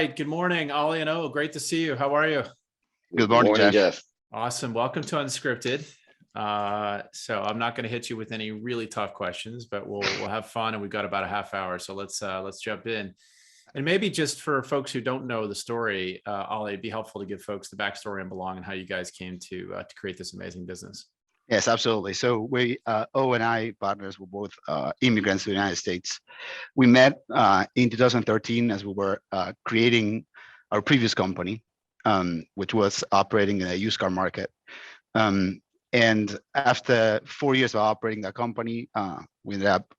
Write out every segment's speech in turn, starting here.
right. Good morning, Ollie and O. Great to see you. How are you? Good morning, Jeff. Awesome. Welcome to Unscripted. So I'm not going to hit you with any really tough questions, but we'll have fun, and we've got about a half hour. So let's jump in. And maybe just for folks who don't know the story, Ollie, it'd be helpful to give folks the backstory on Belong and how you guys came to create this amazing business. Yes, absolutely. So we, O and I partners, were both immigrants to the United States. We met in 2013 as we were creating our previous company, which was operating in a used car market. And after 4 years of operating that company, we ended up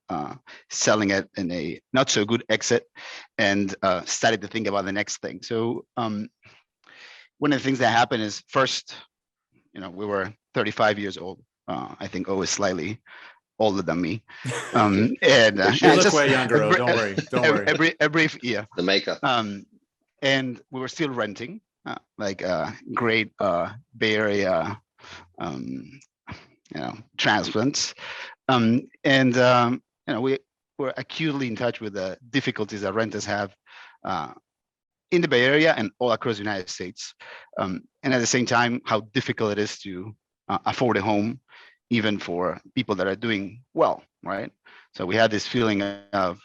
selling it in a not so good exit, and started to think about the next thing. So one of the things that happened is, first, we were 35 years old. I think O is slightly older than me. And you look way younger. Don't worry. Every year. The makeup. And we were still renting, great Bay Area, transplants. We were acutely in touch with the difficulties that renters have in the Bay Area and all across the United States. And at the same time, how difficult it is to afford a home, even for people that are doing well, right? So we had this feeling of,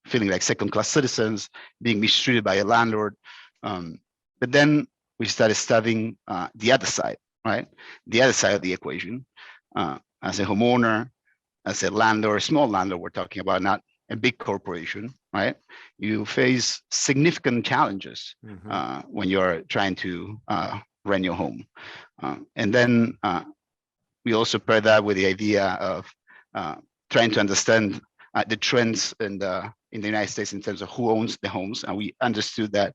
feeling like second-class citizens, being mistreated by a landlord. But then we started studying the other side, right? The other side of the equation. As a homeowner, as a landlord, small landlord we're talking about, not a big corporation, right? You face significant challenges when you're trying to rent your home. And then we also pair that with the idea of trying to understand the trends in the United States in terms of who owns the homes. And we understood that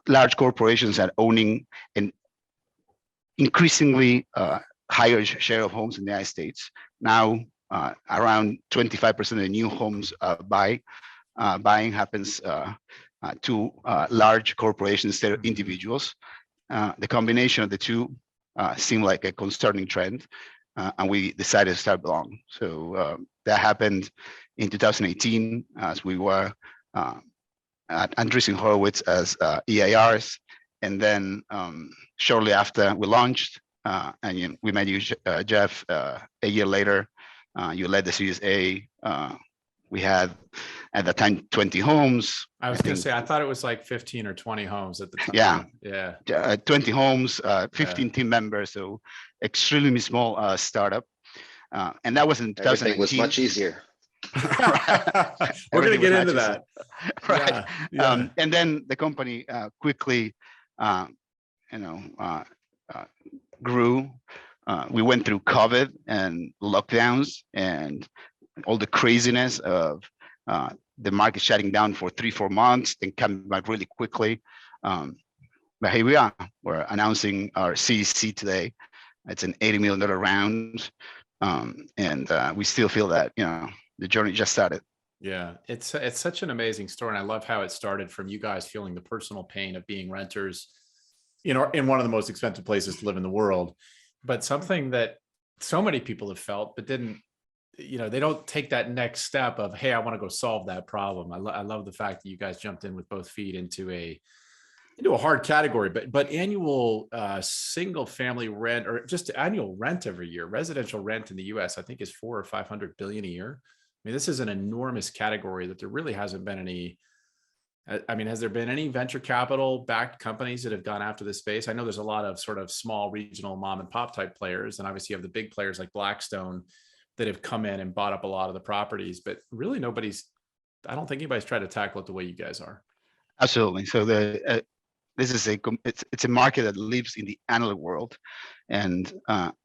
large corporations are owning an increasingly higher share of homes in the United States. Now, around 25% of the new homes buying happens to large corporations instead of individuals. The combination of the two seemed like a concerning trend, and we decided to start Belong. So that happened in 2018 as we were at Andreessen Horowitz as EIRs, and then shortly after we launched, and we met you, Jeff, a year later. You led the Series A. We had, at the time, 20 homes. I was going to say, I thought it was like 15 or 20 homes at the time. Yeah. 20 homes, 15 team members. So extremely small startup. And that was in 2018. Everything was much easier. We're going to get into that. Right. Yeah. And then the company quickly, grew. We went through COVID and lockdowns and all the craziness of the market shutting down for 3-4 months and coming back really quickly. But here we are. We're announcing our CEC today. It's an $80 million round. And we still feel that, the journey just started. Yeah, it's such an amazing story. And I love how it started from you guys feeling the personal pain of being renters, in one of the most expensive places to live in the world. But something that so many people have felt, but didn't, they don't take that next step of, hey, I want to go solve that problem. I love the fact that you guys jumped in with both feet into a hard category, but annual single family rent, or just annual rent every year, residential rent in the US, I think is $400 or $500 billion a year. I mean, this is an enormous category that there really hasn't been any. I mean, has there been any venture capital backed companies that have gone after this space? I know there's a lot of sort of small regional mom and pop type players, and obviously you have the big players like Blackstone that have come in and bought up a lot of the properties, but really I don't think anybody's tried to tackle it the way you guys are. Absolutely. So this is it's a market that lives in the analog world, and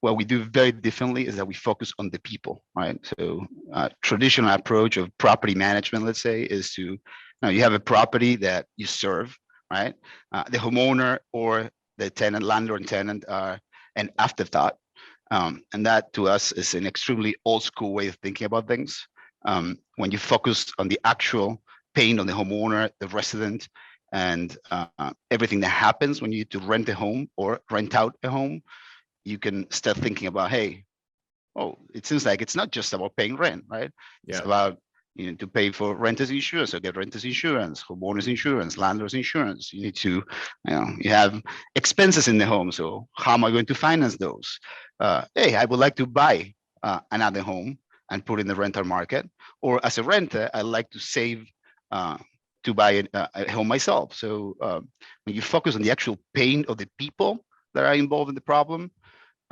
what we do very differently is that we focus on the people, right? So traditional approach of property management, let's say, is to you have a property that you serve, right? The homeowner or the tenant, landlord and tenant are an afterthought. And that to us is an extremely old school way of thinking about things. When you focus on the actual pain on the homeowner, the resident, and everything that happens when you need to rent a home or rent out a home, you can start thinking about, hey, it seems like it's not just about paying rent, right? Yeah. It's about to pay for renters insurance, so get renters insurance, homeowners insurance, landlords insurance. You need to, you have expenses in the home. So how am I going to finance those? Hey, I would like to buy another home and put in the rental market, or as a renter, I like to save to buy a home myself. So when you focus on the actual pain of the people that are involved in the problem,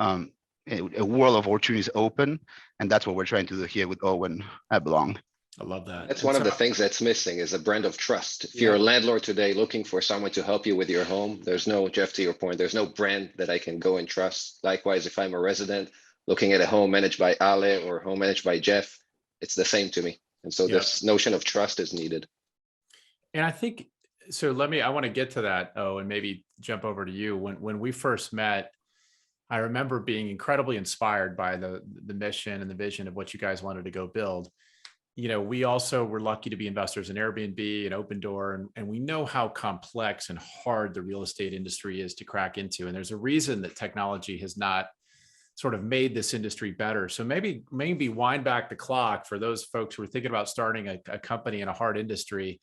a world of opportunities open, and that's what we're trying to do here with Owen at Belong. I love that. That's one of the things that's missing is a brand of trust. If you're a landlord today looking for someone to help you with your home, there's no, Jeff, to your point, there's no brand that I can go and trust. Likewise, if I'm a resident looking at a home managed by Ale or home managed by Jeff, it's the same to me. And so this notion of trust is needed. And I think, so I want to get to that, and maybe jump over to you. When we first met, I remember being incredibly inspired by the mission and the vision of what you guys wanted to go build. We also were lucky to be investors in Airbnb and Open Door, and we know how complex and hard the real estate industry is to crack into. And there's a reason that technology has not sort of made this industry better. So maybe wind back the clock for those folks who are thinking about starting a company in a hard industry.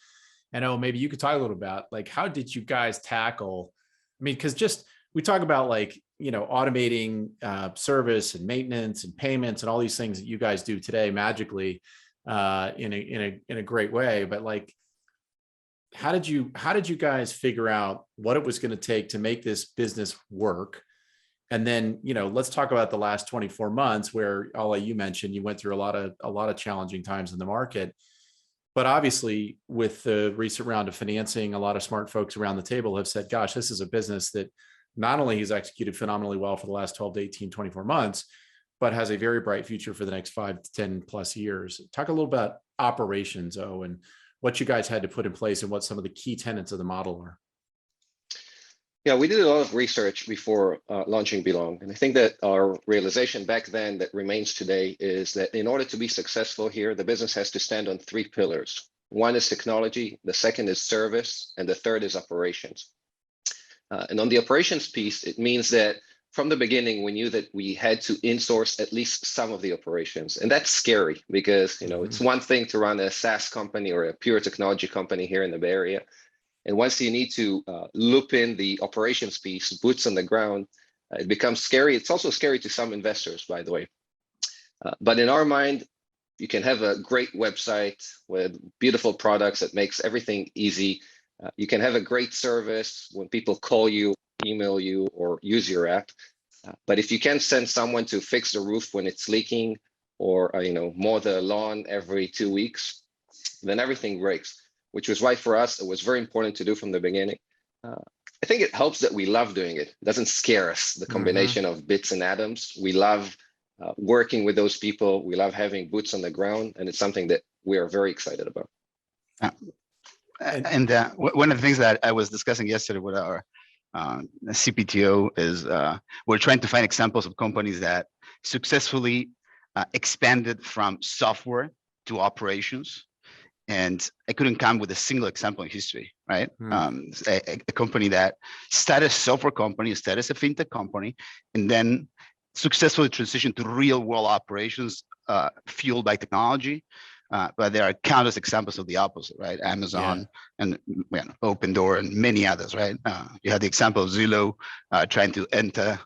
And maybe you could talk a little about how did you guys tackle, because we talk about automating service and maintenance and payments and all these things that you guys do today magically in a great way. But how did you guys figure out what it was going to take to make this business work? And then, let's talk about the last 24 months where, Ale, you mentioned you went through a lot of challenging times in the market. But obviously, with the recent round of financing, a lot of smart folks around the table have said, gosh, this is a business that not only has executed phenomenally well for the last 12 to 18, 24 months, but has a very bright future for the next 5 to 10 plus years. Talk a little about operations, and what you guys had to put in place and what some of the key tenets of the model are. Yeah, we did a lot of research before launching Belong. And I think that our realization back then that remains today is that in order to be successful here, the business has to stand on 3 pillars. One is technology, the second is service, and the third is operations. And on the operations piece, it means that from the beginning, we knew that we had to insource at least some of the operations. And that's scary because, it's one thing to run a SaaS company or a pure technology company here in the Bay Area. And once you need to loop in the operations piece, boots on the ground, it becomes scary. It's also scary to some investors, by the way. But in our mind, you can have a great website with beautiful products that makes everything easy. You can have a great service when people call you, email you, or use your app. But if you can't send someone to fix the roof when it's leaking or mow the lawn every 2 weeks, then everything breaks. Which was why for us, it was very important to do from the beginning. I think it helps that we love doing it. It doesn't scare us, the combination of bits and atoms. We love working with those people. We love having boots on the ground, and it's something that we are very excited about. And one of the things that I was discussing yesterday with our CPTO is we're trying to find examples of companies that successfully expanded from software to operations. And I couldn't come with a single example in history, right? A company that started a software company, started as a fintech company, and then successfully transitioned to real world operations fueled by technology. But there are countless examples of the opposite, right? Amazon and Open Door and many others, right? You had the example of Zillow trying to enter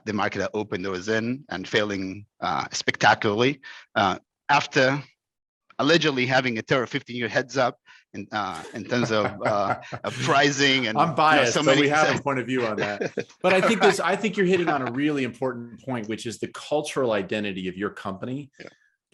the market that Open Door is in and failing spectacularly after allegedly having a 10 or 15-year heads up in terms of pricing. And I'm biased, so we have a point of view on that. But I think you're hitting on a really important point, which is the cultural identity of your company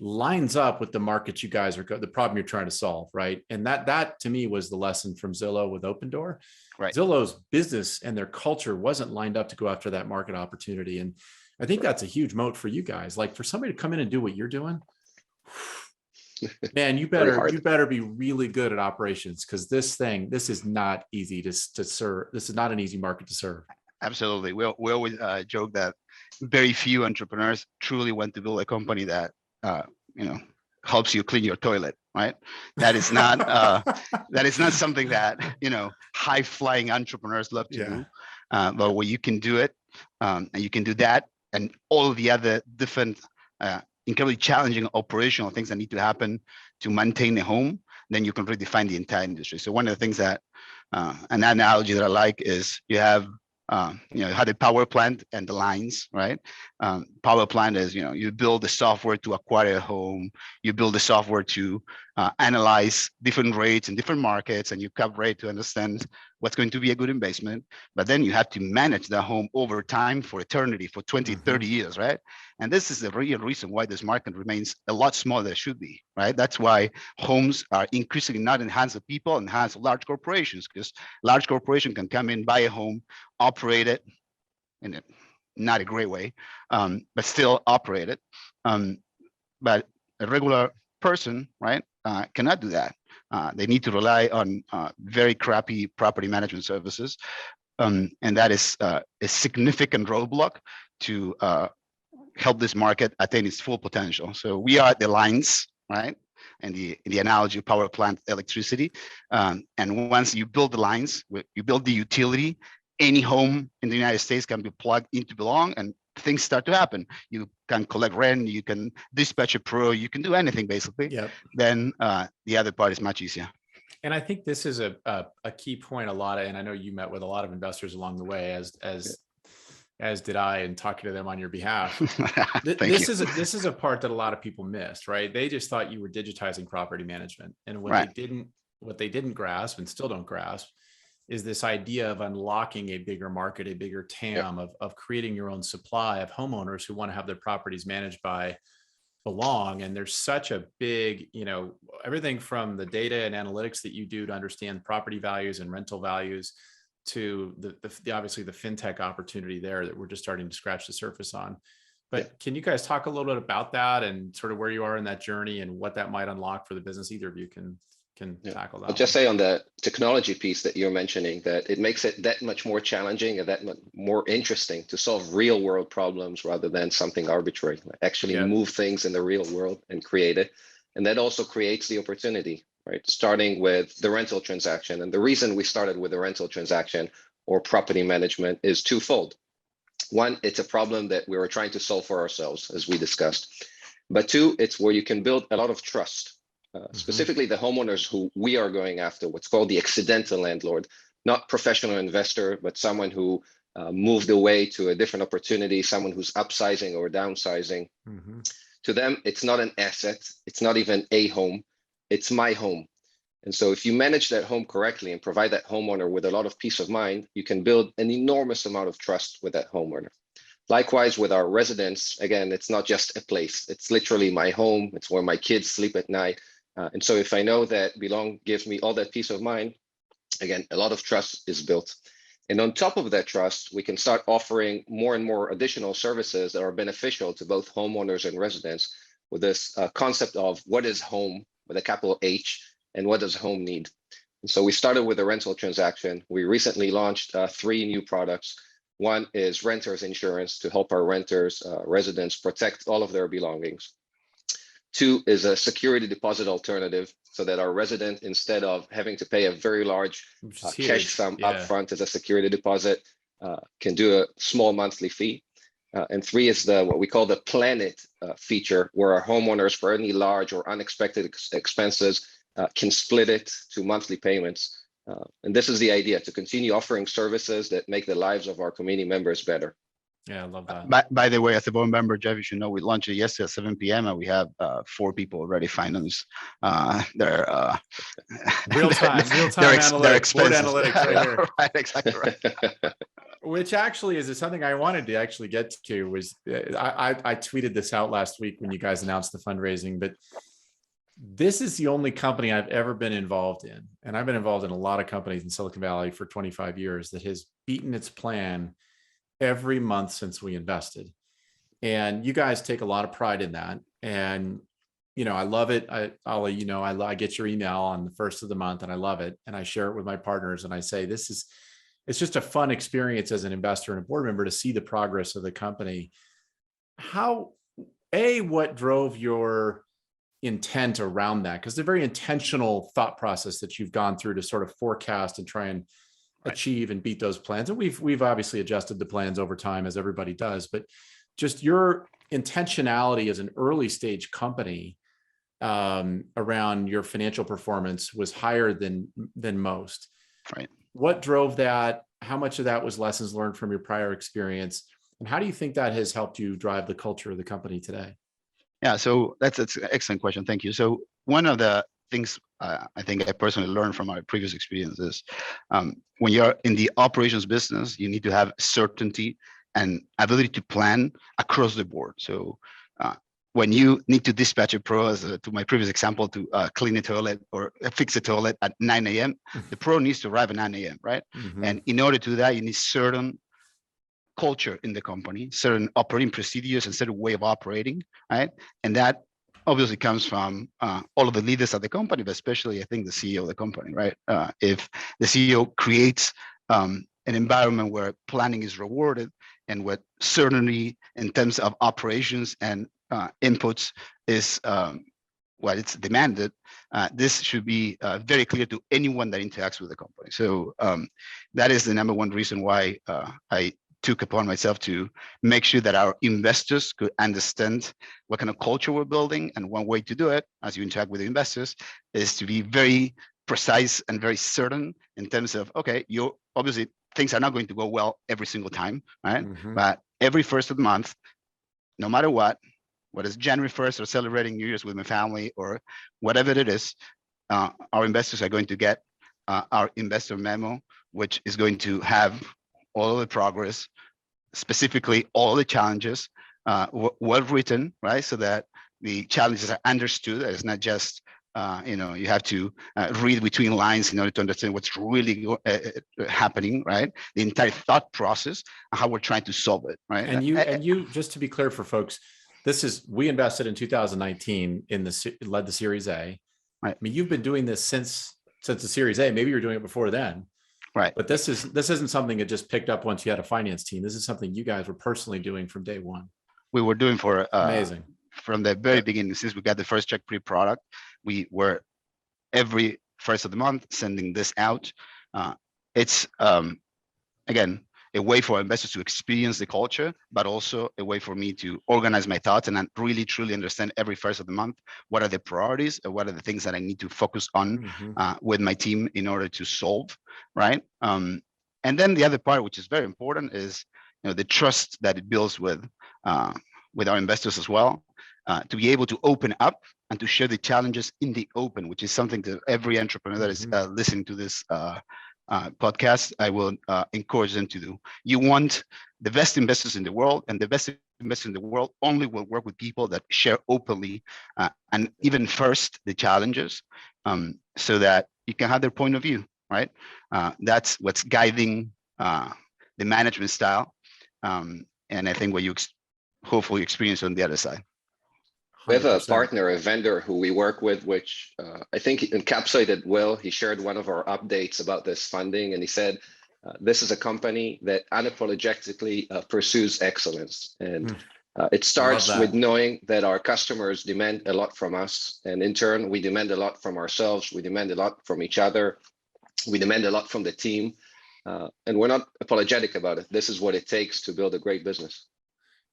lines up with the market you guys are, the problem you're trying to solve, right? And that to me was the lesson from Zillow with Open Door. Right. Zillow's business and their culture wasn't lined up to go after that market opportunity. And I think that's a huge moat for you guys. For somebody to come in and do what you're doing, man, you better be really good at operations, because this is not easy to serve. This is not an easy market to serve. Absolutely. We always joke that very few entrepreneurs truly want to build a company that helps you clean your toilet, right? That is not something that high flying entrepreneurs love to do. But when you can do it, and you can do that, and all the other different incredibly challenging operational things that need to happen to maintain a home, then you can redefine the entire industry. So one of the things that an analogy that I like is you have you had a power plant and the lines, right? Power plant is, you build the software to acquire a home, you build the software to analyze different rates in different markets, and you calibrate to understand what's going to be a good investment. But then you have to manage that home over time for eternity, for 20, 30 years, right? And this is the real reason why this market remains a lot smaller than it should be, right? That's why homes are increasingly not in the hands of people, in the hands of large corporations, because large corporation can come in, buy a home, operate it in a not a great way, but still operate it. But a regular person, right, cannot do that. They need to rely on very crappy property management services. And that is a significant roadblock to help this market attain its full potential. So we are the lines, right? And the analogy of power plant electricity. And once you build the lines, you build the utility, any home in the United States can be plugged into Belong, and things start to happen. You can collect rent, you can dispatch a pro, you can do anything basically. Yep. Then the other part is much easier. And I think this is a key point. And I know you met with a lot of investors along the way, as did I, and talking to them on your behalf. This is a part that a lot of people missed, right? They just thought you were digitizing property management, and what they didn't grasp and still don't grasp is this idea of unlocking a bigger market, a bigger TAM, of creating your own supply of homeowners who want to have their properties managed by Belong. And there's such a big, everything from the data and analytics that you do to understand property values and rental values to the obviously the fintech opportunity there that we're just starting to scratch the surface on. But can you guys talk a little bit about that and sort of where you are in that journey and what that might unlock for the business? Either of you can tackle that. I'll just say on the technology piece that you're mentioning that it makes it that much more challenging and that much more interesting to solve real world problems rather than something arbitrary. Actually move things in the real world and create it. And that also creates the opportunity, right? Starting with the rental transaction. And the reason we started with the rental transaction or property management is twofold. One, it's a problem that we were trying to solve for ourselves, as we discussed. But two, it's where you can build a lot of trust. Specifically the homeowners who we are going after, what's called the accidental landlord, not professional investor, but someone who moved away to a different opportunity, someone who's upsizing or downsizing. To them, it's not an asset. It's not even a home. It's my home. And so if you manage that home correctly and provide that homeowner with a lot of peace of mind, you can build an enormous amount of trust with that homeowner. Likewise, with our residents, again, it's not just a place. It's literally my home. It's where my kids sleep at night. And so if I know that Belong gives me all that peace of mind, again, a lot of trust is built. And on top of that trust, we can start offering more and more additional services that are beneficial to both homeowners and residents with this concept of what is home with a capital H and what does home need. And so we started with a rental transaction. We recently launched 3 new products. One is renters insurance to help our renters, residents protect all of their belongings. 2 is a security deposit alternative so that our resident, instead of having to pay a very large cash sum upfront as a security deposit, can do a small monthly fee. And 3 is what we call the Planet feature, where our homeowners, for any large or unexpected expenses, can split it to monthly payments. And this is the idea, to continue offering services that make the lives of our community members better. Yeah, I love that. By the way, as a board member, Jeff, you should know we launched it yesterday at 7 p.m. and we have 4 people already financed their real time analytics, board analytics right here. Right, exactly right. Which actually is something I wanted to actually get to. Was I tweeted this out last week when you guys announced the fundraising, but this is the only company I've ever been involved in, and I've been involved in a lot of companies in Silicon Valley for 25 years, that has beaten its plan every month since we invested. And you guys take a lot of pride in that. And, I love it. I'll let you know, I get your email on the first of the month and I love it. And I share it with my partners and I say, it's just a fun experience as an investor and a board member to see the progress of the company. What drove your intent around that? Because it's a very intentional thought process that you've gone through to sort of forecast and try and achieve and beat those plans. And we've obviously adjusted the plans over time, as everybody does, but just your intentionality as an early stage company around your financial performance was higher than most. Right. What drove that? How much of that was lessons learned from your prior experience? And how do you think that has helped you drive the culture of the company today? Yeah, so that's an excellent question. Thank you. So one of the things I think I personally learned from my previous experiences, when you're in the operations business, you need to have certainty and ability to plan across the board. So when you need to dispatch a pro, to my previous example, to clean a toilet or fix a toilet at 9 a.m., the pro needs to arrive at 9 a.m., right? Mm-hmm. And in order to do that, you need certain culture in the company, certain operating procedures and certain way of operating, right? And that obviously comes from all of the leaders of the company, but especially I think the CEO of the company, right? If the CEO creates an environment where planning is rewarded and where certainty in terms of operations and inputs is what it's demanded, this should be very clear to anyone that interacts with the company. So that is the number one reason why I took upon myself to make sure that our investors could understand what kind of culture we're building. And one way to do it, as you interact with the investors, is to be very precise and very certain in terms of, okay, you obviously things are not going to go well every single time, right? Mm-hmm. But every first of the month, no matter what is January 1st or celebrating New Year's with my family or whatever it is, our investors are going to get our investor memo, which is going to have all of the progress, specifically all the challenges, well written, right? So that the challenges are understood. It's not just, you have to read between lines in order to understand what's really happening, right? The entire thought process and how we're trying to solve it, right? And you, just to be clear for folks, we invested in 2019 led the Series A. Right. I mean, you've been doing this since the Series A. Maybe you were doing it before then. Right. But this isn't something that just picked up once you had a finance team. This is something you guys were personally doing from day one. We were doing for amazing from the very beginning. Since we got the first check pre product, we were every first of the month sending this out. It's again a way for investors to experience the culture, but also a way for me to organize my thoughts and really truly understand every first of the month what are the priorities and what are the things that I need to focus on with my team in order to solve, right? And then the other part, which is very important, is the trust that it builds with our investors as well, to be able to open up and to share the challenges in the open, which is something that every entrepreneur that is listening to this podcast, I will encourage them to do. You want the best investors in the world, and the best investors in the world only will work with people that share openly and even first the challenges, so that you can have their point of view, right? That's what's guiding the management style, and I think what you hopefully experience on the other side. We have a 100%. partner, a vendor who we work with, which I think encapsulated well. He shared one of our updates about this funding, and he said, this is a company that unapologetically pursues excellence. And it starts with knowing that our customers demand a lot from us. And in turn, we demand a lot from ourselves. We demand a lot from each other. We demand a lot from the team. And we're not apologetic about it. This is what it takes to build a great business.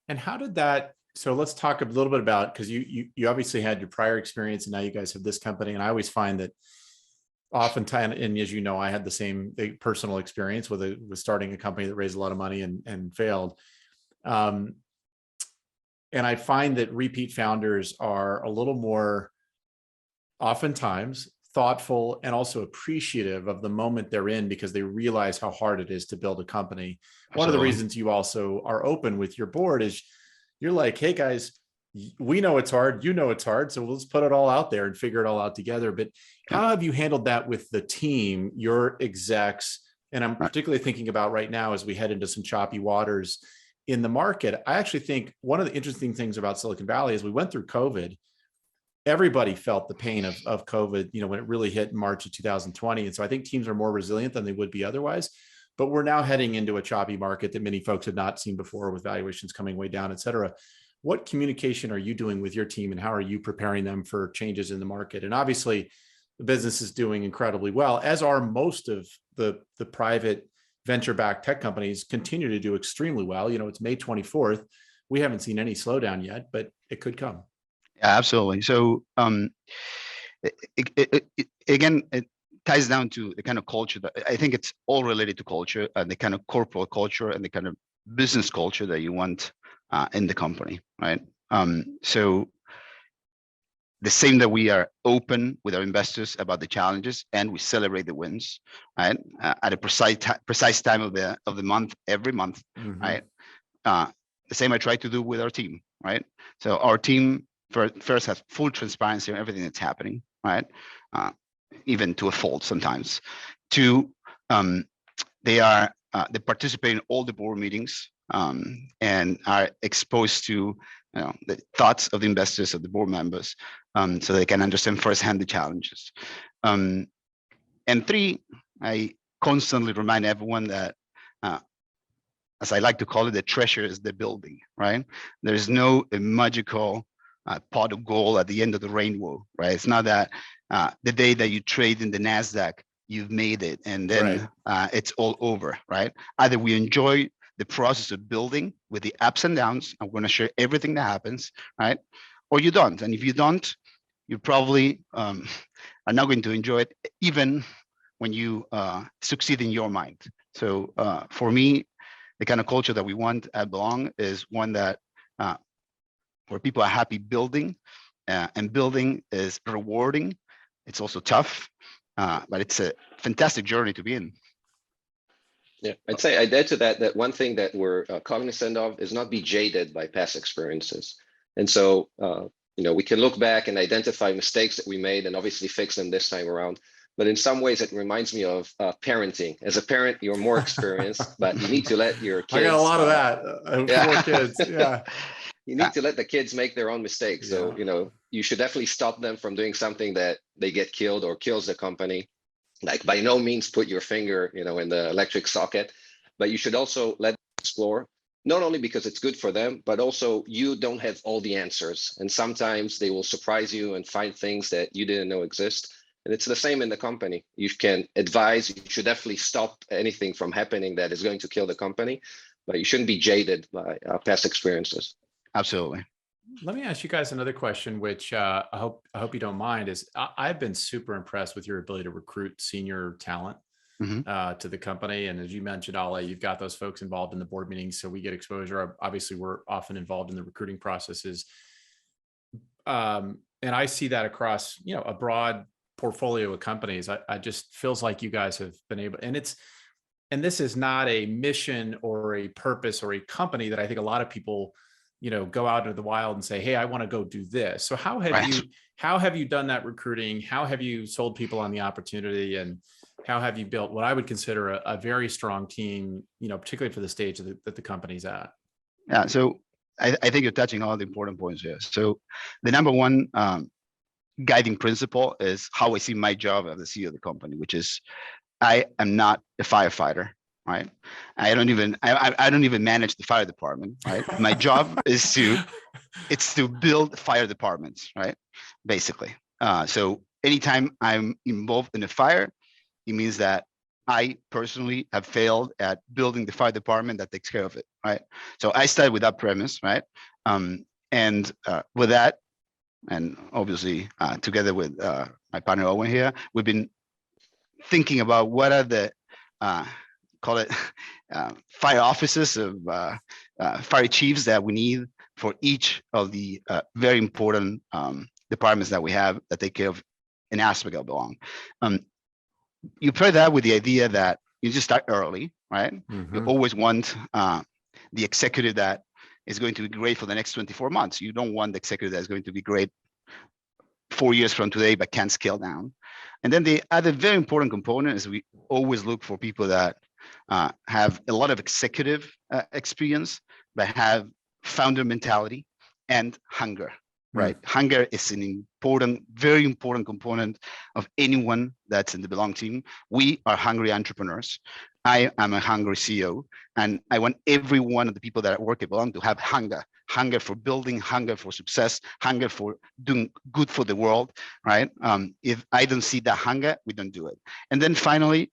And how did that, so let's talk a little bit about, because you obviously had your prior experience and now you guys have this company. And I always find that oftentimes, and as you know, I had the same personal experience with starting a company that raised a lot of money and failed. And I find that repeat founders are a little more oftentimes thoughtful and also appreciative of the moment they're in, because they realize how hard it is to build a company. Absolutely. One of the reasons you also are open with your board is you're like, hey guys, we know it's hard, it's hard, so let's put it all out there and figure it all out together. But how have you handled that with the team, your execs? And I'm particularly thinking about right now as we head into some choppy waters in the market. I actually think one of the interesting things about Silicon Valley is we went through COVID. Everybody felt the pain of COVID, when it really hit in March of 2020. And so I think teams are more resilient than they would be otherwise. But we're now heading into a choppy market that many folks had not seen before, with valuations coming way down, et cetera. What communication are you doing with your team, and how are you preparing them for changes in the market? And obviously, the business is doing incredibly well, as are most of the private venture-backed tech companies continue to do extremely well. It's May 24th. we haven't seen any slowdown yet, but it could come. Absolutely. So again, it ties down to the kind of culture that I think it's all related to culture and the kind of corporate culture and the kind of business culture that you want in the company, right? So the same that we are open with our investors about the challenges and we celebrate the wins, right? At a precise time of the month, every month, right? The same I try to do with our team, right? So our team first has full transparency on everything that's happening, right? Even to a fault sometimes. Two, they participate in all the board meetings and are exposed to the thoughts of the investors, of the board members, so they can understand firsthand the challenges. And three, I constantly remind everyone that, as I like to call it, the treasure is the building, right? There's no magical pot of gold at the end of the rainbow, right? It's not that the day that you trade in the NASDAQ, you've made it and then it's all over, right? Either we enjoy the process of building with the ups and downs, I'm going to share everything that happens, right? Or you don't. And if you don't, you probably are not going to enjoy it even when you succeed in your mind. So for me, the kind of culture that we want at Belong is one that where people are happy building, and building is rewarding. It's also tough, but it's a fantastic journey to be in. Yeah, I'd add to that one thing that we're cognizant of is not be jaded by past experiences. And so, we can look back and identify mistakes that we made and obviously fix them this time around. But in some ways, it reminds me of parenting. As a parent, you're more experienced, but you need to let your kids. I got a lot of that. 4 kids. Yeah. You need to let the kids make their own mistakes. So, you should definitely stop them from doing something that they get killed or kills the company. Like, by no means put your finger, in the electric socket, but you should also let them explore, not only because it's good for them, but also you don't have all the answers. And sometimes they will surprise you and find things that you didn't know exist. And it's the same in the company. You can advise, you should definitely stop anything from happening that is going to kill the company, but you shouldn't be jaded by past experiences. Absolutely. Let me ask you guys another question, which I hope you don't mind. Is I've been super impressed with your ability to recruit senior talent to the company. And as you mentioned, Ale, you've got those folks involved in the board meetings, so we get exposure. Obviously, we're often involved in the recruiting processes, and I see that across a broad portfolio of companies. I just feels like you guys have been able, and this is not a mission or a purpose or a company that I think a lot of people go out into the wild and say, hey, I want to go do this. So how have you done that recruiting? How have you sold people on the opportunity? And how have you built what I would consider a very strong team, particularly for the stage that the company's at? Yeah. So I think you're touching all the important points here. So the number one guiding principle is how I see my job as the CEO of the company, which is I am not a firefighter. Right. I don't even manage the fire department. Right. My job is to build fire departments. Right. Basically. So anytime I'm involved in a fire, it means that I personally have failed at building the fire department that takes care of it. Right. So I started with that premise. Right. And with that, and obviously together with my partner Owen here, we've been thinking about what are the call it fire officers of fire chiefs that we need for each of the very important departments that we have that take care of an aspect of Belong. You pair that with the idea that you just start early, right? You always want the executive that is going to be great for the next 24 months. You don't want the executive that's going to be great 4 years from today, but can't scale down. And then the other very important component is we always look for people that have a lot of executive experience, but have founder mentality and hunger, right? Hunger is an important, very important component of anyone that's in the Belong team. We are hungry entrepreneurs. I am a hungry CEO, and I want every one of the people that work at Belong to have hunger for building, hunger for success, hunger for doing good for the world, right? If I don't see that hunger, we don't do it. And then finally,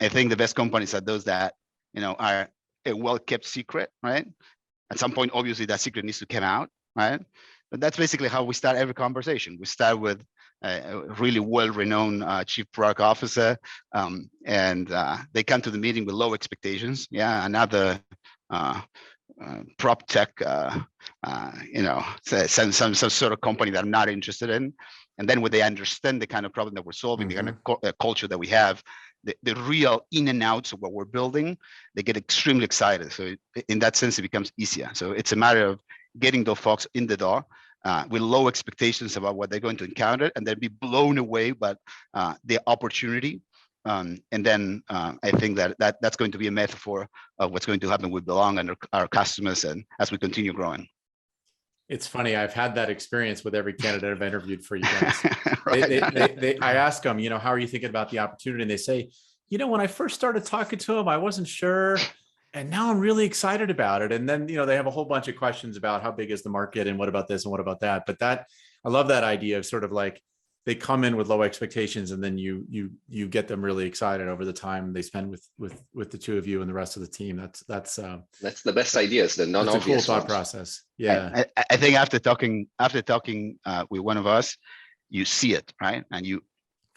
I think the best companies are those that, are a well-kept secret, right? At some point, obviously, that secret needs to come out, right? But that's basically how we start every conversation. We start with a really well-renowned chief product officer, and they come to the meeting with low expectations. Yeah, another prop tech, some sort of company that I'm not interested in. And then when they understand the kind of problem that we're solving, the kind of culture that we have, the real in and outs of what we're building, they get extremely excited. So in that sense, it becomes easier. So it's a matter of getting those folks in the door with low expectations about what they're going to encounter, and then be blown away by the opportunity. And then I think that's going to be a metaphor of what's going to happen with Belong and our customers, and as we continue growing. It's funny. I've had that experience with every candidate I've interviewed for you guys. Right. I ask them, how are you thinking about the opportunity? And they say, when I first started talking to them, I wasn't sure. And now I'm really excited about it. And then, they have a whole bunch of questions about how big is the market and what about this and what about that. But I love that idea of sort of like, they come in with low expectations, and then you get them really excited over the time they spend with the two of you and the rest of the team. That's the best ideas, the non-obvious cool thought ones. process. Yeah, I think after talking with one of us, you see it, right, and you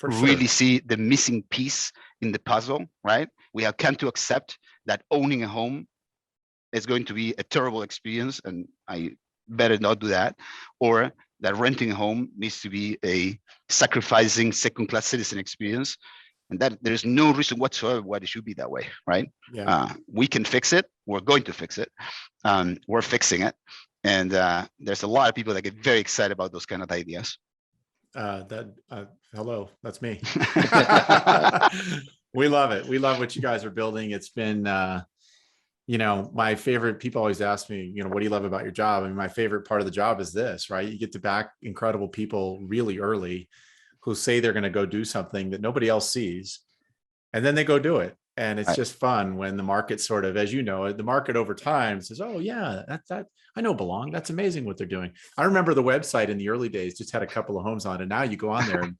really see the missing piece in the puzzle, right? We have come to accept that owning a home is going to be a terrible experience, and I better not do that, or that renting a home needs to be a sacrificing second-class citizen experience, and that there's no reason whatsoever why it should be that way, right? Yeah. We can fix it. We're going to fix it. We're fixing it, and there's a lot of people that get very excited about those kind of ideas. Hello, that's me. We love it. We love what you guys are building. It's been my favorite, people always ask me, what do you love about your job? I mean, my favorite part of the job is this, right? You get to back incredible people really early who say they're going to go do something that nobody else sees, and then they go do it. And it's just fun when the market sort of, as you know, the market over time says, oh yeah, that I know Belong. That's amazing what they're doing. I remember the website in the early days just had a couple of homes on, and now you go on there and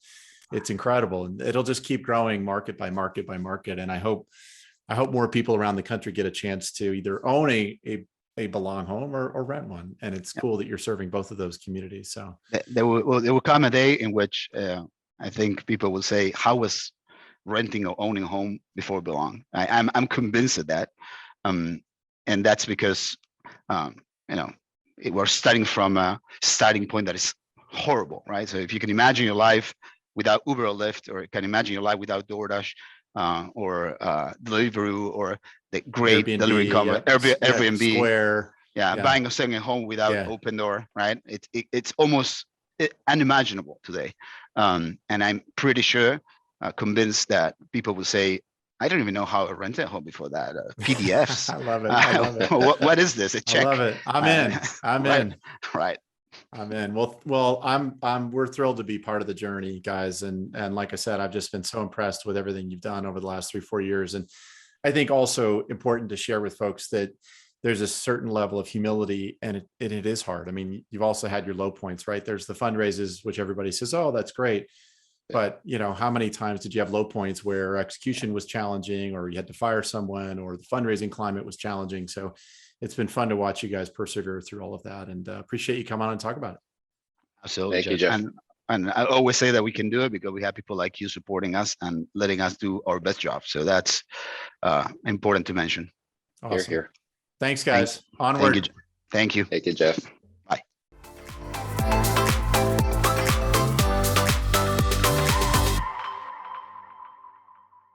it's incredible. And it'll just keep growing market by market by market. And I hope more people around the country get a chance to either own a Belong home or rent one. And it's cool that you're serving both of those communities. So there will come a day in which I think people will say, how was renting or owning a home before Belong? I'm convinced of that. And that's because, we're starting from a starting point that is horrible, right? So if you can imagine your life without Uber or Lyft, or you can imagine your life without DoorDash, or Deliveroo, or the great Airbnb, delivery company, Airbnb, Square, buying or selling a home without Open Door, right? It's almost unimaginable today, and I'm pretty sure, convinced that people will say, I don't even know how I rented a home before that. PDFs. I love it. I love it. What is this? A check? I love it. I'm in. I'm in. Right. I'm in. Well, we're thrilled to be part of the journey, guys. And like I said, I've just been so impressed with everything you've done over the last 3-4 years. And I think also important to share with folks that there's a certain level of humility, and it is hard. I mean, you've also had your low points, right? There's the fundraisers, which everybody says, oh, that's great. But how many times did you have low points where execution was challenging, or you had to fire someone, or the fundraising climate was challenging? So it's been fun to watch you guys persevere through all of that, and appreciate you coming on and talk about it. Absolutely. Thank you, Jeff. And I always say that we can do it because we have people like you supporting us and letting us do our best job. So that's important to mention. Awesome. Here. Thanks, guys. Onward. Thank you. Thank you, Jeff.